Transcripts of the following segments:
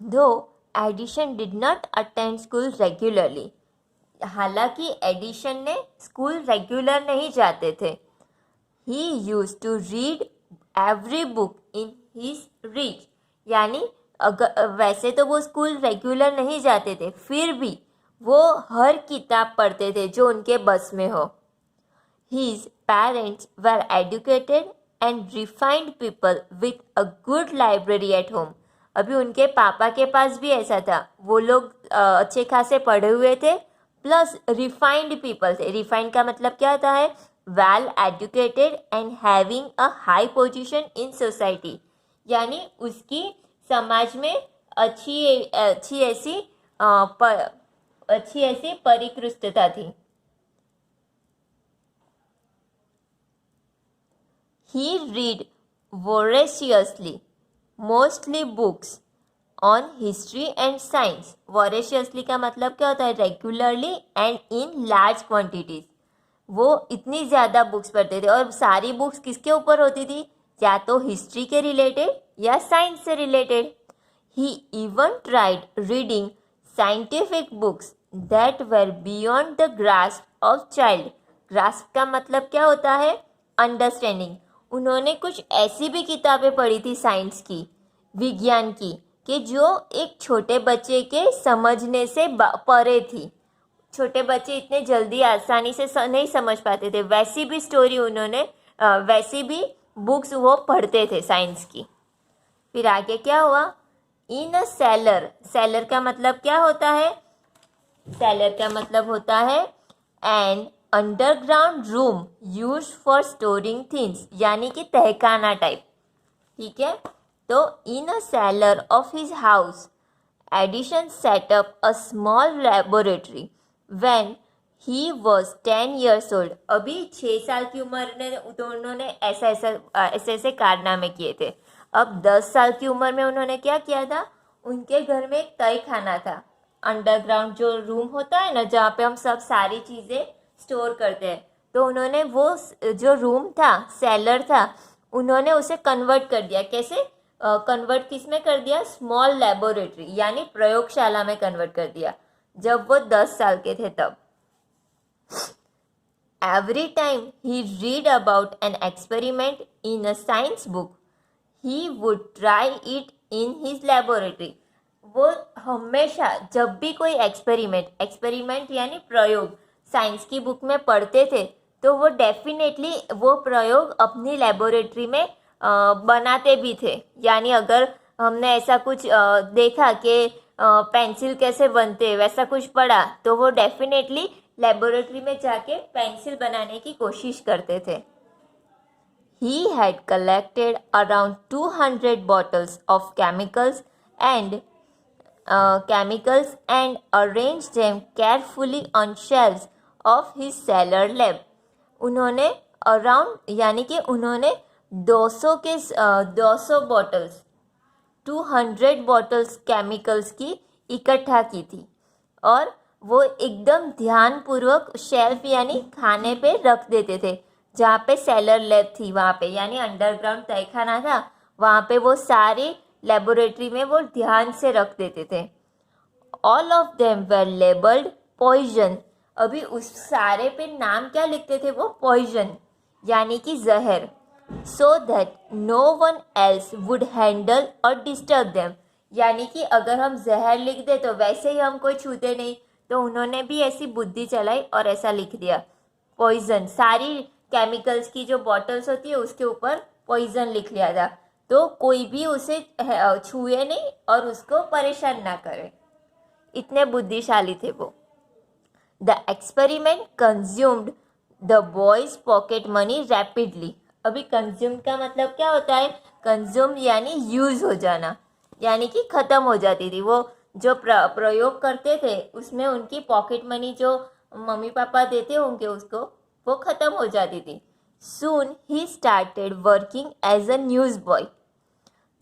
दो Edison did not attend school regularly, हालांकि Edison ने स्कूल रेगुलर नहीं जाते थे. He use to read every book in his reach, यानी अगर वैसे तो वो स्कूल रेगुलर नहीं जाते थे, फिर भी वो हर किताब पढ़ते थे जो उनके बस में हो. His parents were educated and refined people with a good library at home. अभी उनके पापा के पास भी ऐसा था, वो लोग अच्छे खासे पढ़े हुए थे, प्लस रिफाइंड पीपल थे. रिफाइंड का मतलब क्या होता है? Well educated and having a high position in society, यानी उसकी समाज में अच्छी ऐसी परिकृष्टता थी. He read voraciously, mostly books on history and science. Voraciously का मतलब क्या होता है? Regularly and in large quantities. वो इतनी ज़्यादा बुक्स पढ़ते थे, और सारी बुक्स किसके ऊपर होती थी? या तो हिस्ट्री के रिलेटेड या साइंस से related. He even tried reading scientific books that were beyond the grasp of child. grasp का मतलब क्या होता है? अंडरस्टैंडिंग. उन्होंने कुछ ऐसी भी किताबें पढ़ी थी साइंस की, विज्ञान की, कि जो एक छोटे बच्चे के समझने से परे थी. छोटे बच्चे इतने जल्दी आसानी से नहीं समझ पाते थे. वैसी भी स्टोरी उन्होंने वैसी भी बुक्स वो पढ़ते थे साइंस की. फिर आगे क्या हुआ? इन अ सेलर. सेलर का मतलब क्या होता है? सेलर का मतलब होता है an underground room use for storing things, यानी कि तहखाना टाइप. ठीक है. तो in a cellar of his house Edison set up a small laboratory when he was 10 years old. अभी 6 साल की उम्र में तो उन्होंने ऐसे कारनामे किए थे. अब 10 साल की उम्र में उन्होंने क्या किया था? उनके घर में एक तय खाना था, अंडरग्राउंड जो रूम होता है ना, जहाँ पे हम सब सारी चीज़ें स्टोर करते हैं. तो उन्होंने वो जो रूम था, सेलर था, उन्होंने उसे कन्वर्ट कर दिया. कैसे कन्वर्ट? किस में कर दिया? स्मॉल लेबोरेटरी, यानी प्रयोगशाला में कन्वर्ट कर दिया, जब वो 10 साल के थे तब. Every time he read about an experiment in a science book, he would try it in his laboratory. वो हमेशा जब भी कोई एक्सपेरिमेंट यानी प्रयोग साइंस की बुक में पढ़ते थे, तो वो डेफिनेटली वो प्रयोग अपनी लेबोरेटरी में बनाते भी थे. यानी अगर हमने ऐसा कुछ देखा कि पेंसिल कैसे बनते, वैसा कुछ पढ़ा, तो वो डेफिनेटली लेबोरेटरी में जाके पेंसिल बनाने की कोशिश करते थे. He had collected around 200 bottles of and arranged them carefully on shelves of his cellar lab. उन्होंने अराउंड यानी कि उन्होंने 200 बॉटल्स 200 बॉटल्स केमिकल्स की इकट्ठा की थी, और वो एकदम ध्यानपूर्वक शेल्फ यानी खाने पे रख देते थे, जहाँ पे सेलर लैब थी वहाँ पे, यानी अंडरग्राउंड तहखाना था, वहाँ पे वो सारी लेबोरेटरी में वो ध्यान से रख देते थे. All of them were labelled poison. अभी उस सारे पे नाम क्या लिखते थे वो? पॉइजन, यानी कि जहर. So that no one else would handle or disturb them, यानी कि अगर हम जहर लिख दे तो वैसे ही हम कोई छूते नहीं. तो उन्होंने भी ऐसी बुद्धि चलाई और ऐसा लिख दिया पॉइजन. सारी केमिकल्स की जो बॉटल्स होती है उसके ऊपर पॉइजन लिख लिया था, तो कोई भी उसे छुए नहीं और उसको परेशान ना करे. इतने बुद्धिशाली थे वो. The experiment consumed the boys pocket money rapidly. अभी कंज्यूम का मतलब क्या होता है? कंज्यूम यानी यूज हो जाना, यानी कि खत्म हो जाती थी. वो जो प्रयोग करते थे उसमें उनकी पॉकेट मनी जो मम्मी पापा देते होंगे उसको, वो खत्म हो जाती थी. Soon he started working as a news boy,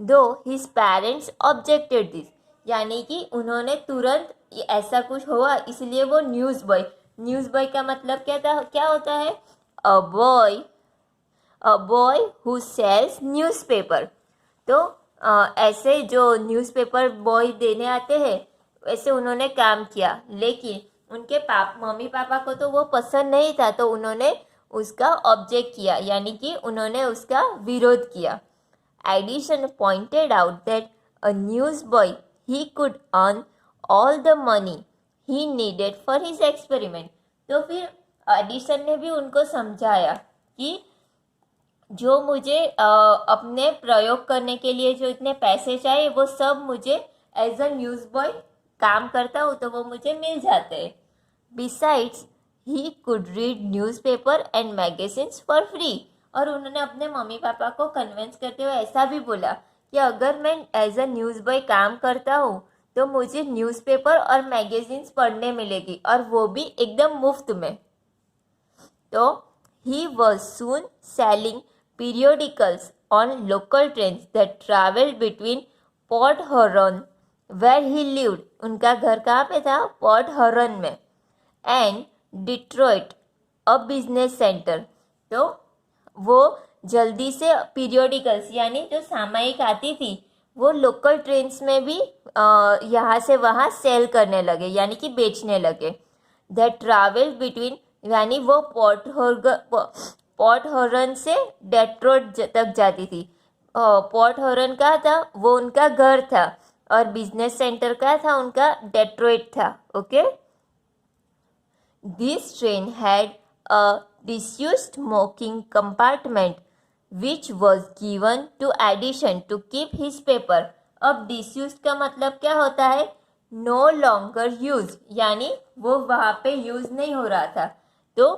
though his parents objected this. यानी कि उन्होंने तुरंत ऐसा कुछ हुआ इसलिए वो न्यूज़ बॉय का मतलब क्या होता है? A boy who sells newspaper. तो ऐसे जो न्यूज़पेपर बॉय देने आते हैं वैसे उन्होंने काम किया, लेकिन उनके मम्मी पापा को तो वो पसंद नहीं था, तो उन्होंने उसका ऑब्जेक्ट किया, यानी कि उन्होंने उसका विरोध किया। Edison pointed out that a news boy he could earn all the money he needed for his experiment. तो फिर एडिशन ने भी उनको समझाया कि जो मुझे अपने प्रयोग करने के लिए जो इतने पैसे चाहिए वो सब मुझे एज अ न्यूज़ बॉय काम करता हूँ तो वो मुझे मिल जाते हैं। Besides he could read newspaper and magazines for free. और उन्होंने अपने मम्मी पापा को कन्विंस करते हुए ऐसा भी बोला कि अगर मैं एज अ न्यूज़ बॉय काम करता हूँ तो मुझे न्यूज़पेपर और मैगजीन्स पढ़ने मिलेगी, और वो भी एकदम मुफ्त में। तो he was soon selling periodicals on local trains that traveled between Port Huron, where he lived, उनका घर कहाँ पे था? पोर्ट हॉर्न में, and Detroit, a business centre. तो वो जल्दी से पीरियोडिकल्स यानी जो सामयिक आती थी वो लोकल ट्रेन्स में भी यहाँ से वहाँ सेल करने लगे, यानी कि बेचने लगे। दैट ट्रैवल बिटवीन, यानी वो पोर्ट हॉर्न से डेट्रॉइट तक जाती थी। पोर्ट हॉर्न का था वो उनका घर था, और बिजनेस सेंटर का था उनका डेट्रॉइट था। Okay, this train had a disused smoking compartment which was given to Edison to keep his paper। अब disused का मतलब क्या होता है? no longer used, यानी वो वहाँ पे यूज़ नहीं हो रहा था। तो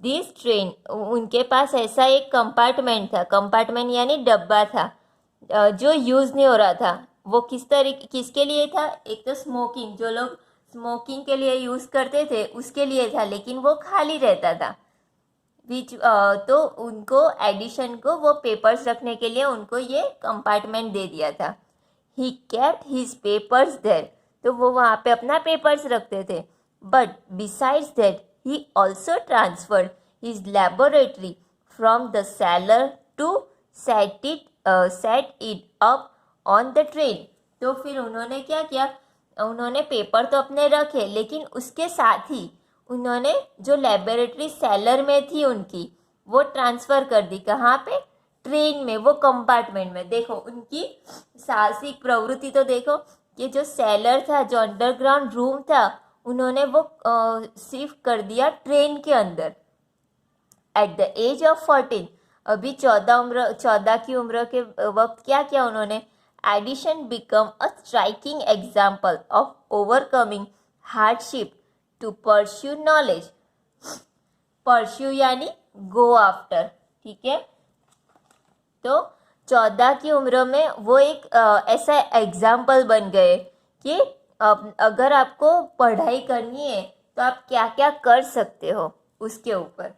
दिस ट्रेन, उनके पास ऐसा एक कंपार्टमेंट था, कंपार्टमेंट यानी डब्बा था जो यूज़ नहीं हो रहा था। वो किसके लिए था? एक तो स्मोकिंग, जो लोग स्मोकिंग के लिए यूज़ करते थे उसके लिए था, लेकिन वो खाली रहता था। तो उनको एडिशन को वो पेपर्स रखने के लिए उनको ये कंपार्टमेंट दे दिया था। He kept his papers there, तो वो वहाँ पे अपना पेपर्स रखते थे। But besides that he also transferred his laboratory from the cellar to set it up on the train. तो फिर उन्होंने क्या किया? उन्होंने पेपर तो अपने रखे, लेकिन उसके साथ ही उन्होंने जो लेबोरेटरी सेलर में थी उनकी, वो ट्रांसफ़र कर दी। कहाँ पे? ट्रेन में, वो कंपार्टमेंट में। देखो उनकी साहसिक प्रवृत्ति तो देखो कि जो सेलर था, जो अंडरग्राउंड रूम था, उन्होंने वो शिफ्ट कर दिया ट्रेन के अंदर। एट द एज ऑफ 14, अभी 14 की उम्र के वक्त क्या किया उन्होंने? Edison become a striking example of overcoming hardship to pursue knowledge. Pursue यानी गो आफ्टर, ठीक है। तो 14 की उम्र में वो एक ऐसा एग्जाम्पल बन गए कि अगर आपको पढ़ाई करनी है तो आप क्या क्या कर सकते हो उसके ऊपर।